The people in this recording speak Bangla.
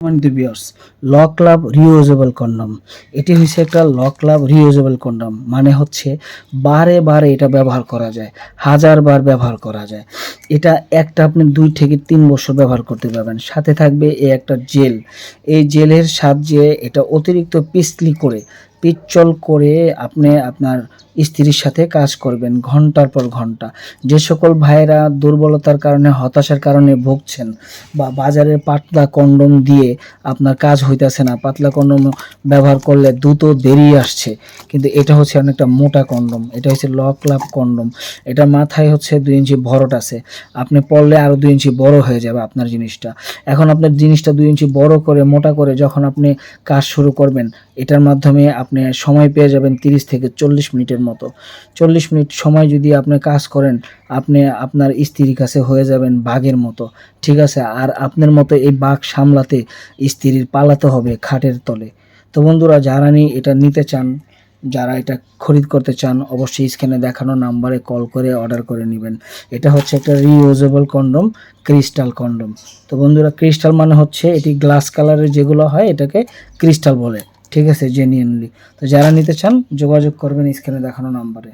ভিউয়ার্স, লক লাভ রিউজেবল কন্ডম। এটি হচ্ছে একটা লক লাভ রিউজেবল কন্ডম, মানে হচ্ছে বারে বারে এটা ব্যবহার করা যায়, 1000 বার ব্যবহার করা যায়। এটা একটা আপনি 2 থেকে 3 বছর ব্যবহার করতে পারবেন। সাথে থাকবে একটা জেল। এই জেলের সাহায্যে এটা অতিরিক্ত পিচ্চল করে আপনি আপনার স্ত্রীর সাথে কাজ করবেন ঘন্টার পর ঘন্টা। যে সকল ভাইয়েরা দুর্বলতার কারণে, হতাশার কারণে ভুগছেন, বা বাজারের পাতলা কন্ডম দিয়ে আপনার কাজ হইতেছে না, পাতলা কন্ডম ব্যবহার করলে দ্রুত বেরিয়ে আসছে, কিন্তু এটা হচ্ছে অনেকটা মোটা কন্ডম। এটা হচ্ছে লক লাভ কন্ডম। এটা মাথায় হচ্ছে 2 ইঞ্চি ভরট আছে, আপনি পরলে আরও 2 ইঞ্চি বড় হয়ে যাবে আপনার জিনিসটা। এখন আপনার জিনিসটা 2 ইঞ্চি বড় করে, মোটা করে যখন আপনি কাজ শুরু করবেন, এটার মাধ্যমে আপনি সময় পেয়ে যাবেন 30 থেকে 40 মিনিটের মতো। 40 মিনিট সময় যদি আপনি কাজ করেন, আপনি আপনার স্ত্রীর কাছে হয়ে যাবেন বাঘের মতো, ঠিক আছে? আর আপনার মতো এই বাঘ সামলাতে স্ত্রীর পালাতে হবে খাটের তলে। তো বন্ধুরা, যারা এটা নিতে চান, যারা এটা খরিদ করতে চান, অবশ্যই স্ক্রিনে দেখানো নাম্বারে কল করে অর্ডার করে নেবেন। এটা হচ্ছে একটা রিইউজেবল কন্ডম, ক্রিস্টাল কন্ডম। তো বন্ধুরা, ক্রিস্টাল মানে হচ্ছে এটি গ্লাস কালারের যেগুলো হয় এটাকে ক্রিস্টাল বলে, ঠিক আছে, জেনুইনলি। তো যারা নিতে চান যোগাযোগ করবেন স্ক্রিনে দেখানো নাম্বারে।